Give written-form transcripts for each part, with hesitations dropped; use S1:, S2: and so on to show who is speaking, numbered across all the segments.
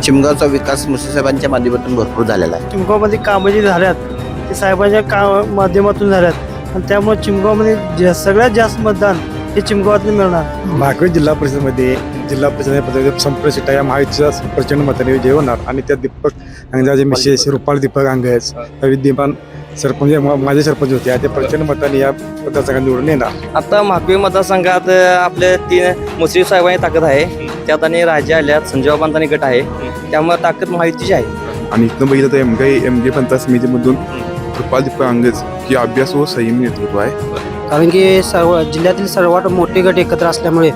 S1: चिमगावचा विकास मुसे साहेबांच्या माध्यमातून भरपूर झालेला आहे.
S2: चिमगावमध्ये कामं जी झाल्यात ते साहेबांच्या माध्यमातून झाल्यात आणि त्यामुळे चिमगावमध्ये सगळ्यात जास्त मतदान हे चिमगावातून मिळणार.
S3: भाकरी जिल्हा परिषदेमध्ये जिल्हा परिषद संपूर्ण सीटा या महायुतीचा प्रचंड मताने विजय होणार आणि त्या दीपक अंगजाचे मिसेस रुपाल दीपक अंगज विद्यमान सरपंच माझे सरपंच होते ते प्रचंड मताने या मतदारसंघात निवडून येणार.
S4: आता महापी मतदारसंघात आपले 3 मुश्रीफ साहेबांची ताकद आहे. त्यात आणि राज्य आल्यात संजयबाबांचा गट आहे, त्यामुळे ताकद महायुतीची आहे.
S5: आणि इथं बघितलं तर एमगे पंचायत समितीमधून कृपाल दीपक अंगज ही अभ्यास व संयमी नेतृत्व आहे.
S6: कारण की जिल्ह्यातील सर्वात मोठे गट एकत्र असल्यामुळे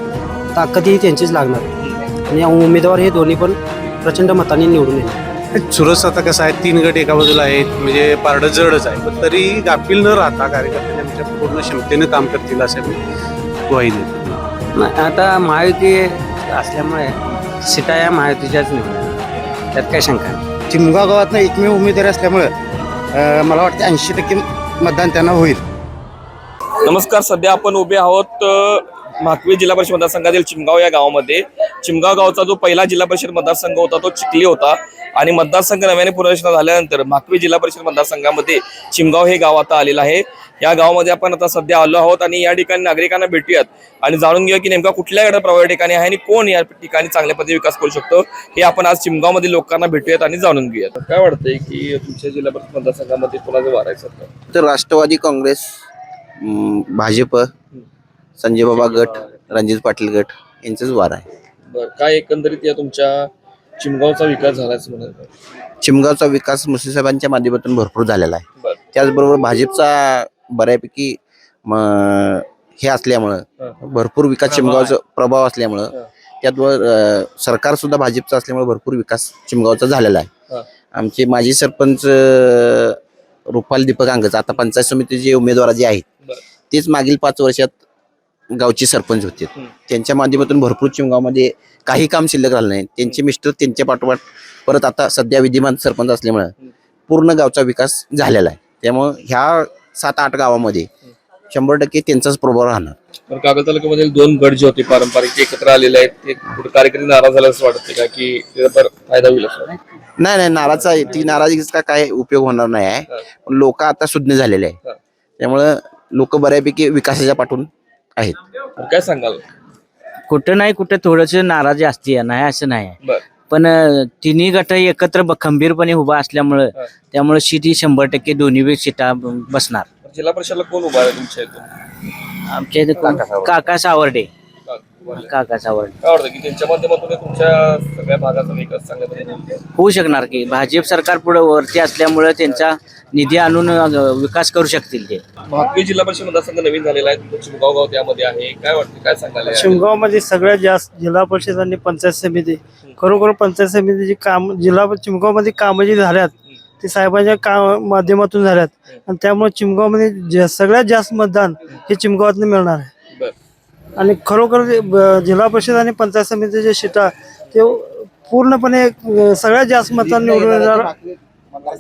S6: ताकदही त्यांचीच लागणार आणि उमेदवार हे दोन्ही पण प्रचंड मताने निवडून येणार.
S7: सुरस आता कसं आहे 3 गट एका बाजूला आहेत म्हणजे पारडं जडच आहे, पण तरी गाफील न राहता कार्यकर्ते त्यांच्या पूर्ण क्षमतेने काम करतील असे मी ग्वाही देतो.
S6: आता महायुती असल्यामुळे सीटा या महायुतीच्याच निवडणार, त्यात काय शंका नाही.
S8: चिमगाव गावातनं एकमेव उमेदवार असल्यामुळे मला वाटतं 80% मतदान त्यांना होईल.
S9: नमस्कार, सध्या आपण उभे आहोत म्हाकवी जिल्हा परिषद मतदारसंघातील चिमगाव या गावामध्ये. चिमगाव गावचा जो पहिला जिल्हा परिषद मतदारसंघ होता तो चिखली होता आणि मतदारसंघ नव्याने पुनर्रचना झाल्यानंतर म्हाकवी जिल्हा परिषद मतदारसंघामध्ये चिमगाव हे गाव आता आलेलं आहे. या गावामध्ये आपण आता सध्या आलो आहोत आणि या ठिकाणी नागरिकांना भेटूयात आणि जाणून घेऊया की नेमका कुठल्या गटात प्रभावी ठिकाणी आहे आणि कोण या ठिकाणी चांगल्या पद्धतीने विकास करू शकतो हे आपण आज चिमगाव मध्ये लोकांना भेटूयात आणि जाणून घेऊयात. काय वाटतंय की तुमच्या जिल्हा परिषद मतदारसंघामध्ये कोणाचं वार आहे सध्या?
S1: तर राष्ट्रवादी काँग्रेस, भाजप, संजय बाबा गट, रणजित पाटील गट यांचंच वार आहे.
S9: बरं, काय एकंदरीत या तुमच्या चिमगावचा विकास झाला असं म्हणाल?
S1: चिमगावचा विकास मुसे साहेबांच्या माध्यमातून भरपूर झालेला आहे.
S9: बरं.
S1: त्याचबरोबर भाजपचा बऱ्यापैकी हे असल्यामुळं भरपूर विकास चिमगावचा प्रभाव असल्यामुळं त्यातवर सरकार सुद्धा भाजपचं असल्यामुळे भरपूर विकास चिमगावचा झालेला आहे. आमचे माजी सरपंच रुपाल दीपक अंगज आता पंचायत समितीचे उमेदवार जे आहेत तेच मागील 5 वर्षात गावचे सरपंच होते. त्यांच्या माध्यमातून भरपूर चिमगावमध्ये काही काम शिल्लक राहिलं नाही. त्यांचे मिस्टर त्यांच्या पाठोपाठ परत आता सध्या विद्यमान सरपंच असल्यामुळे पूर्ण गावचा विकास झालेला आहे. त्यामुळं ह्या 7-8 गावामध्ये 100% त्यांचाच प्रभाव राहणार.
S9: तर कागद तालुक्यामधील 2 गट जे होते पारंपरिक ते एकत्र आलेले आहेत, ते कुठे कार्यकर्ते नाराज झाले असं वाटतं का की त्याचा फायदा होईल असं?
S1: नाही, ती नाराजीचा काय उपयोग होणार नाही आहे. पण लोक आता सुज्ञ झालेले आहे, त्यामुळं लोक बऱ्यापैकी विकासाच्या पाठून आहेत.
S9: काय सांगाल?
S4: कुठं नाही कुठं थोडस नाराजी असते, नाही असं नाही,
S9: बरं.
S4: पण तिन्ही गट एकत्र खंबीरपणे उभा असल्यामुळं त्यामुळे सीटी 100% दोन्ही सीटा बसणार.
S9: जिल्हा परिषदला कोण उभा आहे तुमच्या इथून?
S4: आमच्या इथे काका सावर्डे. काका सावर्डे
S9: काय वाटतं की त्यांच्या माध्यमातून तुमच्या सगळ्या भागाचा विकास चांगल्या पद्धतीने
S4: होऊ शकणार की भाजप सरकार पुढे वरती असल्यामुळे त्यांचा निधी आणून विकास करू शकतील ते.
S9: म्हाकवी जिल्हा परिषद मतदारसंघ नवीन झालेला आहे, चिमगाव गाव त्यामध्ये आहे. काय वाटतं, काय सांगाल?
S2: चिमगावमध्ये सगळ्यात जास्त जिल्हा परिषद आणि पंचायत समिती, खरोखर पंचायत समितीची काम चिमगावमध्ये कामं जी झाल्यात ते साहेबांच्या माध्यमातून झाल्यात आणि त्यामुळे चिमगावमध्ये सगळ्यात जास्त मतदान हे चिमगावातून मिळणार आहे. आणि खरोखर जिल्हा परिषद आणि पंचायत समितीच्या सीटा ते पूर्णपणे सगळ्यात जास्त मतांनी निवडून येणार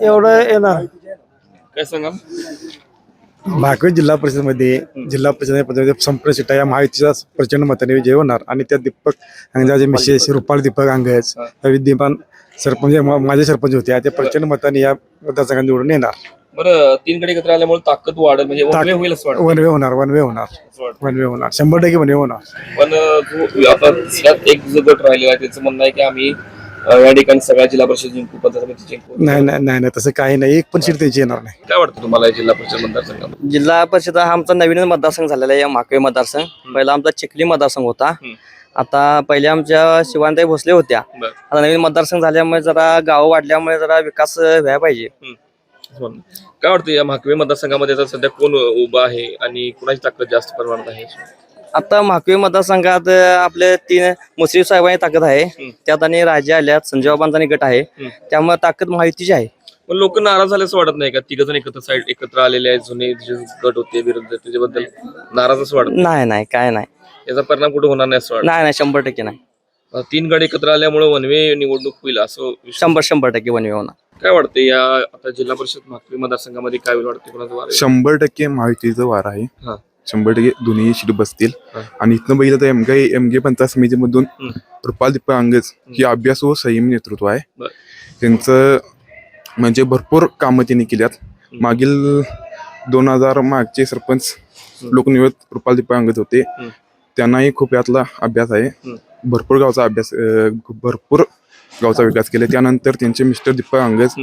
S2: एवढं येणार.
S9: काय सांगाल?
S3: भाकरी जिल्हा परिषदेमध्ये जिल्हा परिषद संपूर्ण सीटा या महायुतीचा प्रचंड मताने विजय होणार आणि त्या दीपक अंगजाचे मिसेस रुपाल दीपक अंगज विद्यमान सरपंच माझे सरपंच होते ते प्रचंड मताने या मतदारसंघात निवडून येणार.
S9: बरं, 3 गट एकत्र आल्यामुळे ताकद वाढेल म्हणजे होईल असं वाटतं.
S3: वन वे होणार 100% वन वे होणार.
S9: पण आता त्यात एक जो गट राहिलेला आहे त्याचं म्हणणं आहे की आम्ही या ठिकाणी सगळ्या जिल्हा परिषद जिंकू, पंचायत समिती जिंकू.
S3: नाही तसं काही नाही, एक पण सीट त्यांची येणार नाही.
S9: काय वाटतं तुम्हाला या जिल्हा परिषद मतदारसंघात?
S4: जिल्हा परिषद हा आमचा नवीन मतदारसंघ झालेला आहे. या म्हाकवी मतदारसंघ पहिला आमचा चिखली मतदारसंघ होता. आता पहिले आमच्या शिवानताई भोसले होत्या. आता नवीन मतदारसंघ झाल्यामुळे जरा गाव वाढल्यामुळे जरा विकास व्हायला पाहिजे.
S9: काय वाटतं या म्हाकवी मतदारसंघामध्ये आता सध्या कोण उभा आहे आणि कुणाची ताकद जास्त प्रमाणात आहे?
S4: आता म्हाकवी मतदारसंघात आपले 3 मुश्रीफ साहेबांची ताकद आहे. त्यात आणि राज्य आल्यात संजयबाबांचा गट आहे, त्यामुळे ताकद महायुतीची आहे.
S9: पण लोक नाराज झाले असं वाटत नाही का? 3 जण एकत्र आलेले आहेत, जुने जे गट होते विरुद्ध त्याच्याबद्दल नाराज असं वाटत
S4: नाही काय नाही,
S9: याचा परिणाम कुठे होणार नाही असं वाटतं?
S4: नाही 100% नाही.
S9: 3 गट एकत्र आल्यामुळे वनवे निवडणूक होईल असं
S4: 100% वनवे होणार.
S9: काय वाटतं या आता जिल्हा परिषद म्हाकवी मतदारसंघामध्ये काय होईल वाटतं? कोणाचं वार आहे?
S5: 100% महायुतीचं वार आहे. 100% दोन्ही सीट बसतील. आणि इथनं बघितलं तर एमगे पंचायत समितीमधून रुपाल दीपक अंगज ही अभ्यास व संयमी नेतृत्व आहे. त्यांचं म्हणजे भरपूर कामं त्यांनी केल्यात. मागील 2000 मागचे सरपंच लोकनियुक्त रुपाल दीपक अंगज होते. त्यांनाही खूप यातला अभ्यास आहे. भरपूर गावचा विकास केला. त्यानंतर त्यांचे मिस्टर दीपक अंगज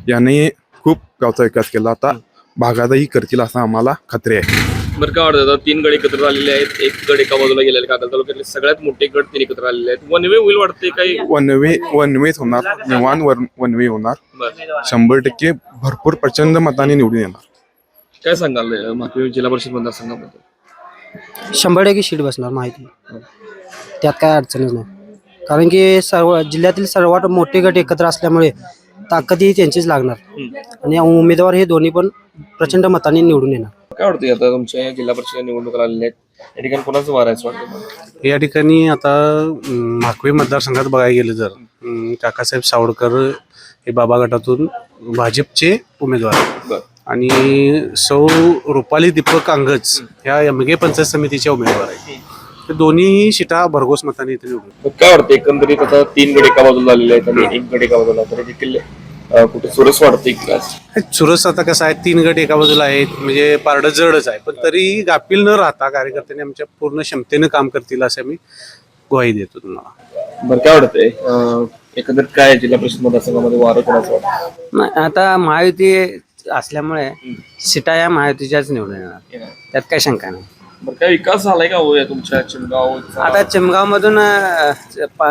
S5: यांनी खूप गावचा विकास केला. आता भागातही करतील असं आम्हाला खात्री आहे.
S9: बरं काय वाटतं, 3 गड एकत्र आलेले आहेत, 1 गड एका बाजूला गेलेले, कागल तालुक्यातले सगळ्यात मोठे गड 3 एकत्र आलेले आहेत. वन वे होईल वाटते काही?
S5: वनवेच होणार, निवांत वनवे होणार. 100% भरपूर प्रचंड मताने निवडून येणार.
S9: काय सांगाल मागवी जिल्हा परिषद मतदारसंघाबद्दल?
S6: 100% सीट बसणार माहिती, त्यात काय अडचणच नाही. कारण की जिल्ह्यातील सर्वात मोठे गट एकत्र असल्यामुळे ताकदही त्यांचीच लागणार आणि उमेदवार हे दोन्ही पण प्रचंड मताने निवडून येणार.
S9: काय वाटतं आता तुमच्या जिल्हा परिषद निवडणुका आलेल्या आहेत, या ठिकाणी कोणाचं वार आहे असं वाटतं?
S7: या ठिकाणी आता म्हाकवे मतदारसंघात बघायला गेलं जर काकासाहेब सावडकर हे बाबा गटातून भाजपचे उमेदवार आहेत आणि सौ रुपाली दीपक अंगज ह्या एमगे पंचायत समितीच्या उमेदवार आहेत. ते दोन्ही सीटा भरघोस मताने इथे निवडून.
S9: काय वाटतं एकंदरीत आता 3 गड एका बाजूला आलेले आहेत आणि 1 गड एका बाजूला, तर देखील कुठे सुरस वाटते की
S7: चुरस आता कसं आहे, 3 गट एका बाजूला आहेत म्हणजे पारडं जडच आहे. पण तरी गाफील न राहता कार्यकर्त्यांनी आमच्या पूर्ण क्षमतेनं काम करतील असे आम्ही ग्वाही देतो तुम्हाला.
S9: बरं काय वाटतंय एकंदरीत काय जिल्हा परिषद मतदारसंघामध्ये वारं कोणाचं वाटतं?
S6: नाही, आता महायुती असल्यामुळे सीटा या महायुतीच्याच निवडून येणार, त्यात काही शंका नाही.
S9: बरं काय विकास झालाय का हो या तुमच्या चिमगाव?
S6: आता चिमगाव मधून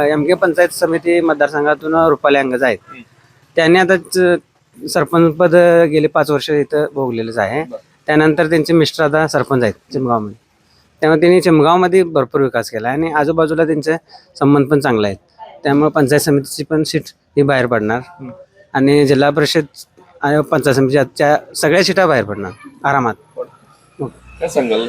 S6: एमगे पंचायत समिती मतदारसंघातून रुपाली अंगज आहेत. त्यांनी आता सरपंच पद गेले 5 वर्ष इथं भोगलेलंच आहे. त्यानंतर त्यांचे मिस्टर आता सरपंच आहेत चिमगावमध्ये. त्यामुळे त्यांनी चिमगावमध्ये भरपूर विकास केला आणि आजूबाजूला त्यांचे संबंध पण चांगले आहेत. त्यामुळे पंचायत समितीची पण सीट ही बाहेर पडणार आणि जिल्हा परिषद आणि पंचायत समितीच्या सगळ्या सीटा बाहेर पडणार आरामात.
S9: काय सांगाल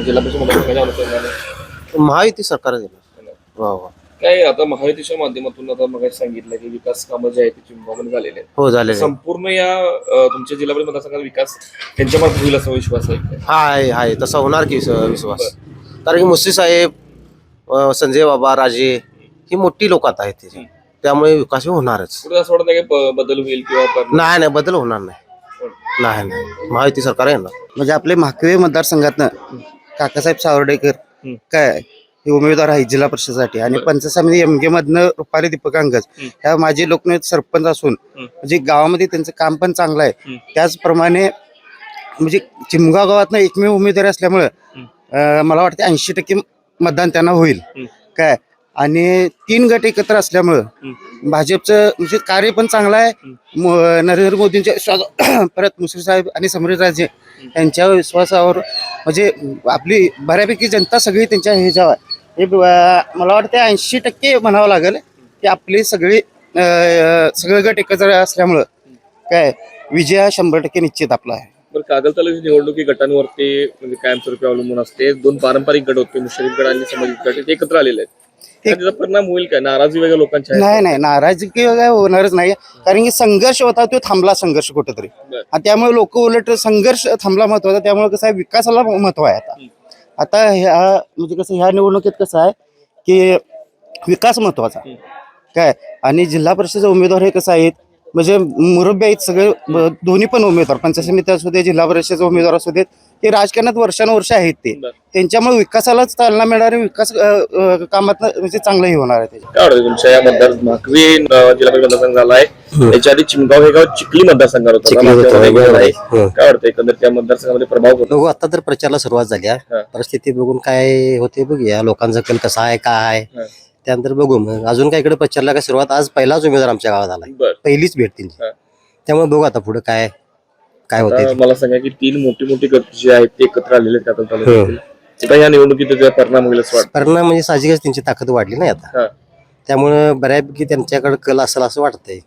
S9: जिल्हा परिषद मतदारसंघाच्या
S1: महायुती सरकार देणार.
S9: काय आता महायुतीच्या माध्यमातून आता मग सांगितलं की विकास कामं जे आहेत ते चिमगावमध्ये झालेले आहेत.
S1: हो झाले.
S9: संपूर्ण या तुमच्या जिल्हा परिषद मतदारसंघाचा विकास त्यांच्या मार्फत होईल असा विश्वास आहे?
S1: आहे तसा होणार की विश्वास. कारण की मुस्लिम साहेब, संजय बाबा, राजे ही मोठी लोक आता आहेत त्याची, त्यामुळे विकास होणारच.
S9: कुठे असं वाटतं की बदल होईल किंवा
S1: नाही बदल होणार नाही. महायुती सरकार येणार.
S8: म्हणजे आपले म्हाकवे मतदारसंघातनं काकासाहेब सावर्डेकर काय हे उमेदवार आहेत जिल्हा परिषदेसाठी आणि पंचायत समिती एमगे मधनं रुपाली दीपक अंगज ह्या माझे लोकनियुक्त सरपंच असून म्हणजे गावामध्ये त्यांचं काम पण चांगलं आहे. त्याचप्रमाणे म्हणजे चिमगाव गावातनं एकमेव उमेदवार असल्यामुळं मला वाटतं 80% मतदान त्यांना होईल काय. आणि 3 गट एकत्र असल्यामुळं भाजपचं म्हणजे कार्य पण चांगलं आहे. नरेंद्र मोदींच्या परत मुश्रीफ साहेब आणि समरीराजे यांच्या विश्वासावर म्हणजे आपली बऱ्यापैकी जनता सगळी त्यांच्या ह्याच्यावर हे मला वाटतं 80% म्हणावं लागेल की आपली सगळे गट एकत्र असल्यामुळं काय विजय 100% निश्चित आपला आहे.
S9: बरं कागल तालुक्याची निवडणूक ही गटांवरती म्हणजे कायमस्वरूपी अवलंबून असते. 2 पारंपरिक गट होते, मुश्रीफ गट आणि समाजिक गट, ते एकत्र आलेले आहेत. त्याचा परिणाम होईल काय? नाराजी वगैरे लोकांच्या?
S8: नाही नाराजगी वगैरे होणारच नाही. कारण की संघर्ष होता तो थांबला संघर्ष कुठेतरी आणि त्यामुळे लोक उलट संघर्ष थांबला महत्वाचा. त्यामुळे कसं आहे विकासाला महत्व आहे. आता ह्या म्हणजे कसं ह्या निवडणुकीत कसं आहे की विकास महत्वाचा काय. आणि जिल्हा परिषदेचे उमेदवार हे कसं आहेत म्हणजे मुरब्बी आहेत सगळे दोन्ही पण उमेदवार, पंचायत समिती असू दे जिल्हा परिषदेचे उमेदवार असू देत, ते राजकारणात वर्षानुवर्ष आहेत. ते त्यांच्यामुळे विकासालाच चालना मिळणार आहे. विकास कामात म्हणजे चांगलंही होणार आहे.
S9: काय वाटतं तुमच्या या म्हाकवी जिल्हा परिषद मतदारसंघ झाला आहे, त्याच्या आधी चिमगाव हे गाव चिखली मतदारसंघात होतं. काय वाटतं एकंदर त्या मतदारसंघामध्ये प्रभाव होतो?
S6: आता तर प्रचाराला सुरुवात झाली आहे. परिस्थिती बघून काय होते बघूया, लोकांचा कल कसा आहे काय आहे त्यानंतर बघू. मग अजून काय इकडे प्रचारला काय सुरुवात, आज पहिलाच उमेदवार आमच्या गावात आला, पहिलीच भेट त्यांची. त्यामुळे बघू आता पुढे काय काय होते.
S9: मला सांगा की 3 मोठी गट जे आहेत ते एकत्र आलेले आहेत कागल तालुक्यातील. आता या निवडणुकीत परिणाम होईल असं वाटतं?
S6: परिणाम म्हणजे साहजिकच त्यांची ताकद वाढली नाही आता, त्यामुळे बऱ्यापैकी त्यांच्याकडे कल असेल असं वाटतंय.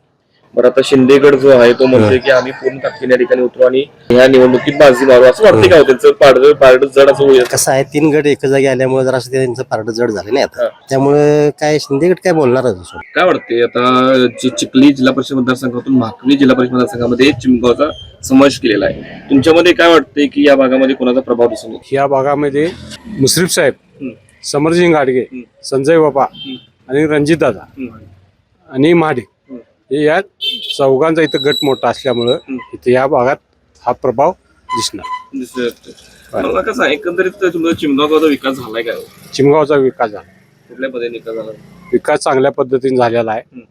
S9: बरं आता शिंदेगड जो आहे तो म्हणतोय की आम्ही पूर्ण ताकदीने या ठिकाणी उतरू आणि ह्या निवडणुकीत बाजी मारू असं वाटते का हो? त्यांचं पारड जड असं होईल
S10: कसं आहे 3 गट एका जागी आल्यामुळे जरा असं त्यांचं पारड जड झालं नाही
S9: हा.
S10: आता त्यामुळे काय शिंदे गट काय बोलणारच असो.
S9: काय वाटते आता जी चिखली जिल्हा परिषद मतदारसंघातून भाकरी जिल्हा परिषद मतदारसंघामध्ये चिमगावचा समावेश केलेला आहे, तुमच्यामध्ये काय वाटतंय की या भागामध्ये कोणाचा प्रभाव दिसून येईल?
S7: या भागामध्ये मुश्रीफ साहेब, समरसिंग घाडगे, संजय बाबा आणि रणजितदादा आणि महाडे हे या चौघांचा इथं गट मोठा असल्यामुळं इथे या भागात हा प्रभाव दिसणार.
S9: मला कसं आहे, एकंदरीत तुमचा चिमगाव गावचा विकास झालाय काय हो?
S7: चिमगावचा विकास झाला,
S9: कुठल्या पद्धतीने विकास झाला?
S7: विकास चांगल्या पद्धतीने झालेला आहे,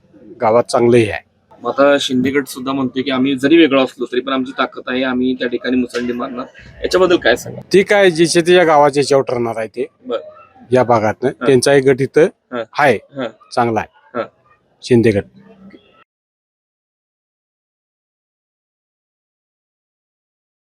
S7: गावात चांगलंही आहे.
S9: मग आता शिंदेगड सुद्धा म्हणते की आम्ही जरी वेगळं असलो तरी पण आमची ताकद आहे, आम्ही त्या ठिकाणी मुसंडी मारणार, याच्याबद्दल काय सांगा?
S7: ती काय जिथे त्या गावाच्या याच्यावर ठरणार आहे ते
S9: बरं.
S7: या भागात त्यांचा एक गट इथं
S9: हा.
S7: आहे
S9: हा.
S7: चांगला आहे
S9: हा.
S7: शिंदे गट.